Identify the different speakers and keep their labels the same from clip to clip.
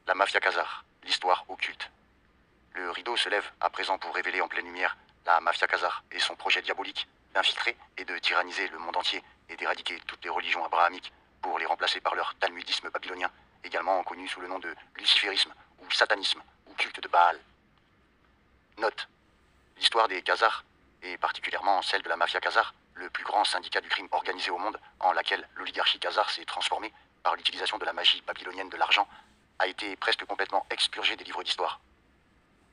Speaker 1: La mafia khazare, l'histoire occulte. Le rideau se lève à présent pour révéler en pleine lumière la mafia khazare et son projet diabolique d'infiltrer et de tyranniser le monde entier et d'éradiquer toutes les religions abrahamiques pour les remplacer par leur talmudisme babylonien, également connu sous le nom de luciférisme ou satanisme ou culte de Baal. Note: l'histoire des Khazars, et particulièrement celle de la mafia khazare, le plus grand syndicat du crime organisé au monde, en laquelle l'oligarchie khazare s'est transformée par l'utilisation de la magie babylonienne de l'argent, a été presque complètement expurgée des livres d'histoire.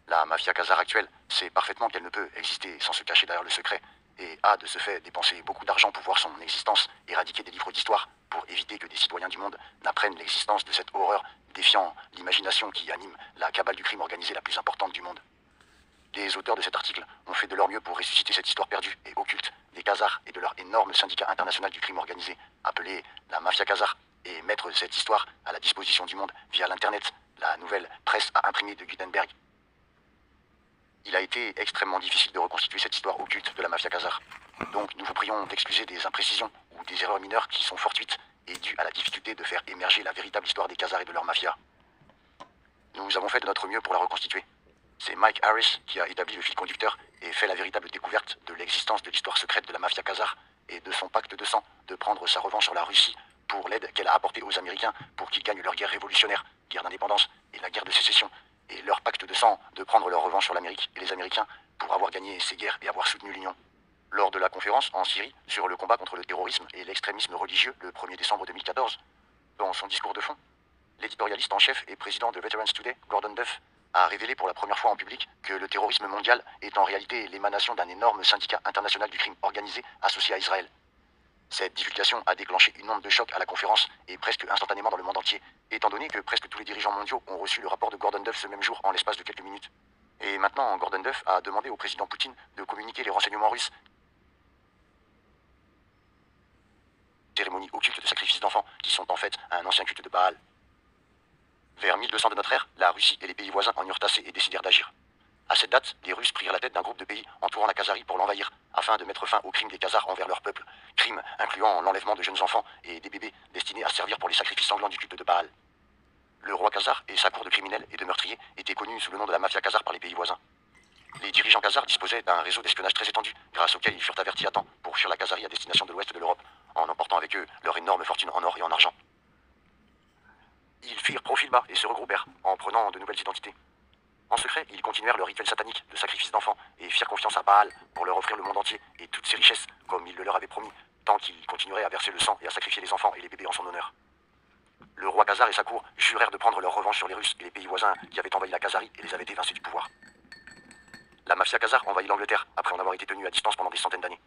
Speaker 1: La mafia khazare actuelle sait parfaitement qu'elle ne peut exister sans se cacher derrière le secret, et a de ce fait dépensé beaucoup d'argent pour voir son existence éradiquée des livres d'histoire, pour éviter que des citoyens du monde n'apprennent l'existence de cette horreur défiant l'imagination qui anime la cabale du crime organisé la plus importante du monde. Les auteurs de cet article ont fait de leur mieux pour ressusciter cette histoire perdue et occulte des Khazars et de leur énorme syndicat international du crime organisé, appelé la mafia khazare, et mettre cette histoire à la disposition du monde via l'internet, la nouvelle presse à imprimer de Gutenberg. Il a été extrêmement difficile de reconstituer cette histoire occulte de la mafia khazare. Donc nous vous prions d'excuser des imprécisions ou des erreurs mineures qui sont fortuites et dues à la difficulté de faire émerger la véritable histoire des Khazars et de leur mafia. Nous avons fait de notre mieux pour la reconstituer. C'est Mike Harris qui a établi le fil conducteur et fait la véritable découverte de l'existence de l'histoire secrète de la mafia khazare et de son pacte de sang de prendre sa revanche sur la Russie pour l'aide qu'elle a apportée aux Américains pour qu'ils gagnent leur guerre révolutionnaire, guerre d'indépendance et la guerre de sécession, et leur pacte de sang de prendre leur revanche sur l'Amérique et les Américains pour avoir gagné ces guerres et avoir soutenu l'Union. Lors de la conférence en Syrie sur le combat contre le terrorisme et l'extrémisme religieux le 1er décembre 2014, dans son discours de fond, l'éditorialiste en chef et président de Veterans Today, Gordon Duff, a révélé pour la première fois en public que le terrorisme mondial est en réalité l'émanation d'un énorme syndicat international du crime organisé associé à Israël. Cette divulgation a déclenché une onde de choc à la conférence et presque instantanément dans le monde entier, étant donné que presque tous les dirigeants mondiaux ont reçu le rapport de Gordon Duff ce même jour en l'espace de quelques minutes. Et maintenant, Gordon Duff a demandé au président Poutine de communiquer les renseignements russes. Cérémonies occultes de sacrifices d'enfants qui sont en fait un ancien culte de Baal. Vers 1200 de notre ère, la Russie et les pays voisins en eurent assez et décidèrent d'agir. À cette date, les Russes prirent la tête d'un groupe de pays entourant la Khazarie pour l'envahir, afin de mettre fin aux crimes des Khazars envers leur peuple, crimes incluant l'enlèvement de jeunes enfants et des bébés destinés à servir pour les sacrifices sanglants du culte de Baal. Le roi khazar et sa cour de criminels et de meurtriers étaient connus sous le nom de la mafia khazare par les pays voisins. Les dirigeants khazars disposaient d'un réseau d'espionnage très étendu, grâce auquel ils furent avertis à temps pour fuir la Khazarie à destination de l'ouest de l'Europe, en emportant avec eux leur énorme fortune en or et en argent. Ils firent profil bas et se regroupèrent, en prenant de nouvelles identités. En secret, ils continuèrent leur rituel satanique de sacrifice d'enfants et firent confiance à Baal pour leur offrir le monde entier et toutes ses richesses, comme il le leur avait promis, tant qu'ils continueraient à verser le sang et à sacrifier les enfants et les bébés en son honneur. Le roi khazar et sa cour jurèrent de prendre leur revanche sur les Russes et les pays voisins qui avaient envahi la Khazarie et les avaient évincés du pouvoir. La mafia khazare envahit l'Angleterre après en avoir été tenue à distance pendant des centaines d'années.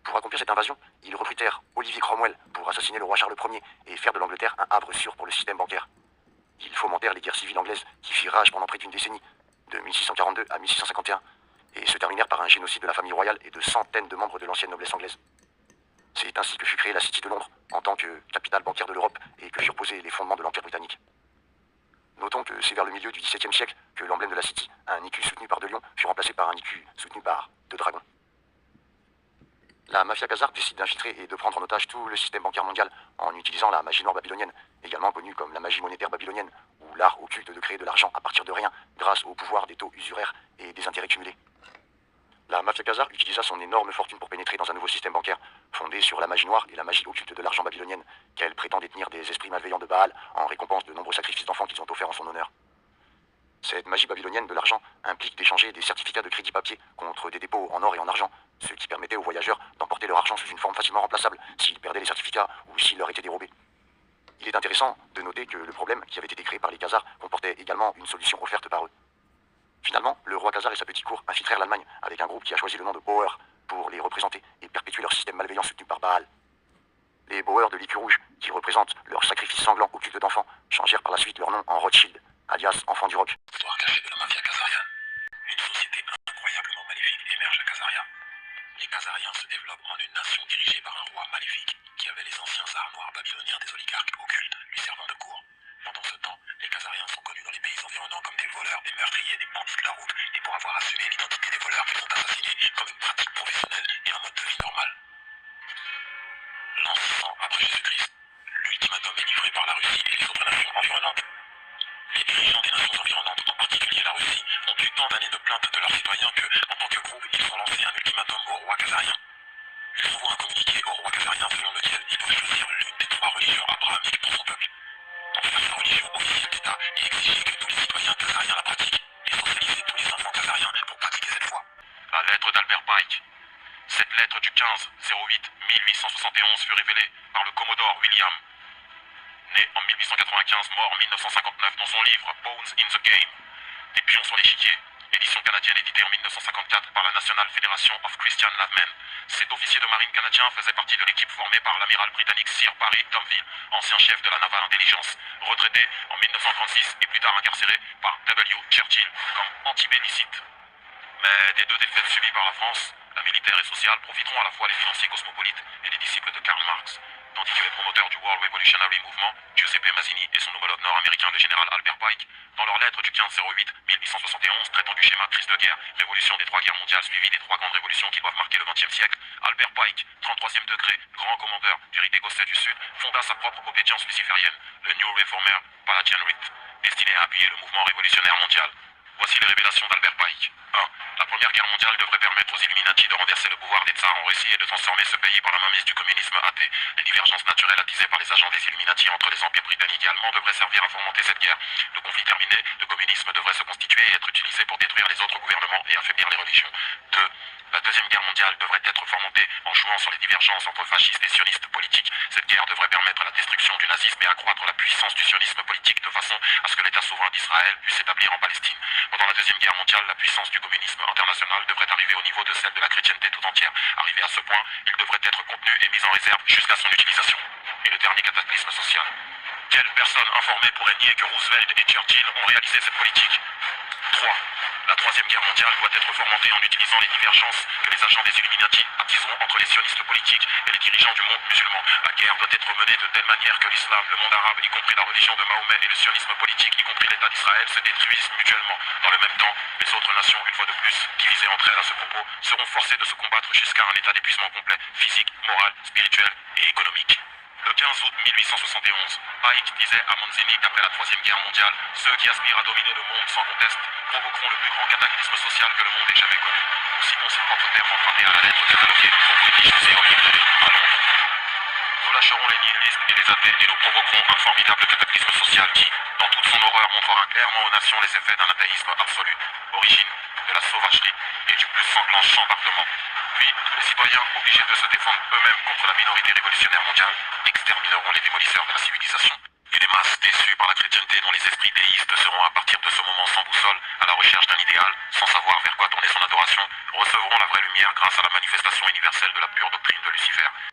Speaker 1: Pour accomplir cette invasion, ils recrutèrent Olivier Cromwell pour assassiner le roi Charles Ier et faire de l'Angleterre un havre sûr pour le système bancaire. Ils fomentèrent les guerres civiles anglaises qui firent rage pendant près d'une décennie, de 1642 à 1651, et se terminèrent par un génocide de la famille royale et de centaines de membres de l'ancienne noblesse anglaise. C'est ainsi que fut créée la City de Londres, en tant que capitale bancaire de l'Europe, et que furent posés les fondements de l'Empire britannique. Notons que c'est vers le milieu du XVIIe siècle que l'emblème de la City, un écu soutenu par deux lions, fut remplacé par un écu soutenu par deux dragons. La mafia khazare décide d'infiltrer et de prendre en otage tout le système bancaire mondial en utilisant la magie noire babylonienne, également connue comme la magie monétaire babylonienne, ou l'art occulte de créer de l'argent à partir de rien, grâce au pouvoir des taux usuraires et des intérêts cumulés. La mafia khazare utilisa son énorme fortune pour pénétrer dans un nouveau système bancaire, fondé sur la magie noire et la magie occulte de l'argent babylonienne, qu'elle prétend détenir des esprits malveillants de Baal en récompense de nombreux sacrifices d'enfants qu'ils ont offerts en son honneur. Cette magie babylonienne de l'argent implique d'échanger des certificats de crédit papier contre des dépôts en or et en argent, ce qui permettait aux voyageurs d'emporter leur argent sous une forme facilement remplaçable s'ils perdaient les certificats ou s'ils leur étaient dérobés. Il est intéressant de noter que le problème qui avait été créé par les Khazars comportait également une solution offerte par eux. Finalement, le roi khazar et sa petite cour infiltrèrent l'Allemagne avec un groupe qui a choisi le nom de Bauer pour les représenter et perpétuer leur système malveillant soutenu par Baal. Les Bauer de l'écu rouge, qui représentent leur sacrifice sanglant au culte d'enfants, changèrent par la suite leur nom en Rothschild, alias enfants du roc.
Speaker 2: Histoire cachée de la mafia khazaria. Une société incroyablement maléfique émerge à Khazaria. Les Khazariens se développent en une nation dirigée par un roi maléfique qui avait les anciens armoires babyloniens des oligarques occultes lui servant de cour. Pendant ce temps, les Khazariens sont connus dans les pays environnants comme des voleurs, des meurtriers, des bandits de la route, et pour avoir assumé l'identité des voleurs qu'ils ont assassinés comme une pratique professionnelle et un mode de vie normal. L'an 600 après Jésus-Christ, l'ultimatum est livré par la Russie et les autres nations environnantes. Les dirigeants tant d'années de plaintes de leurs citoyens que, en tant que groupe, ils ont lancé un ultimatum au roi khazarien. Ils envoient un communiqué au roi khazarien selon lequel il doit choisir l'une des trois religions abrahamiques pour son peuple, en faire sa religion officielle d'État et exiger que tous les citoyens khazariens la pratiquent, et socialiser tous les enfants khazariens pour pratiquer cette foi.
Speaker 3: La lettre d'Albert Pike. Cette lettre du 15-08-1871 fut révélée par le Commodore William, né en 1895, mort en 1959, dans son livre Bones in the Game, Des pions sur l'échiquier, édition canadienne éditée en 1954 par la National Federation of Christian Lavemen. Cet officier de marine canadien faisait partie de l'équipe formée par l'amiral britannique Sir Barry Domville, ancien chef de la Naval Intelligence, retraité en 1936 et plus tard incarcéré par W. Churchill comme antibellicite. Mais des deux défaites subies par la France, la militaire et sociale, profiteront à la fois les financiers cosmopolites et les disciples de Karl Marx, tandis que les promoteurs du World Revolutionary Movement, Giuseppe Mazzini et son homologue nord-américain le général Albert Pike, dans leur lettre du 15-08-1871 traitant du schéma crise de guerre, révolution des trois guerres mondiales suivies des trois grandes révolutions qui doivent marquer le XXe siècle, Albert Pike, 33e degré, grand commandeur du rite écossais du Sud, fonda sa propre obédience luciférienne, le New Reformer Palladian Rite, destiné à appuyer le mouvement révolutionnaire mondial. Voici les révélations d'Albert Pike. 1. La Première Guerre mondiale devrait permettre aux Illuminati de renverser le pouvoir des tsars en Russie et de transformer ce pays par la mainmise du communisme athée. Les divergences naturelles attisées par les agents des Illuminati entre les empires britanniques et allemands devraient servir à fomenter cette guerre. Le conflit terminé, le communisme devrait se constituer et être utilisé pour détruire les autres gouvernements et affaiblir les religions. 2. La Deuxième Guerre mondiale devrait être fomentée en jouant sur les divergences entre fascistes et sionistes politiques. Cette guerre devrait permettre la destruction du nazisme et accroître la puissance du sionisme politique de façon à ce que l'État souverain d'Israël puisse s'établir en Palestine. Pendant la Deuxième Guerre mondiale, la puissance du communisme international devrait arriver au niveau de celle de la chrétienté tout entière. Arrivé à ce point, il devrait être contenu et mis en réserve jusqu'à son utilisation. Et le dernier cataclysme social. Quelle personne informée pourrait nier que Roosevelt et Churchill ont réalisé cette politique? 3. La Troisième Guerre mondiale doit être fomentée en utilisant les divergences que les agents des Illuminati attiseront entre les sionistes politiques et les dirigeants du monde musulman. La guerre doit être menée de telle manière que l'islam, le monde arabe, y compris la religion de Mahomet et le sionisme politique, y compris l'État d'Israël, se détruisent mutuellement. Dans le même temps, les autres nations, une fois de plus, divisées entre elles à ce propos, seront forcées de se combattre jusqu'à un état d'épuisement complet, physique, moral, spirituel et économique. Le 15 août 1871, Pike disait à Mazzini qu'après la Troisième Guerre mondiale, ceux qui aspirent à dominer le monde sans conteste provoqueront le plus grand cataclysme social que le monde ait jamais connu. Ou sinon ses propres termes empruntés à la lettre cataloguée au British Museum Library à Londres. Nous lâcherons les nihilistes et les athées et nous provoquerons un formidable cataclysme social qui, dans toute son horreur, montrera clairement aux nations les effets d'un athéisme absolu, origine de la sauvagerie et du plus sanglant chambardement. Puis, tous les citoyens, obligés de se défendre eux-mêmes contre la minorité révolutionnaire mondiale, extermineront les démolisseurs de la civilisation. Et les masses déçues par la chrétienté dont les esprits déistes seront à partir de ce moment sans boussole, à la recherche d'un idéal, sans savoir vers quoi tourner son adoration, recevront la vraie lumière grâce à la manifestation universelle de la pure doctrine de Lucifer.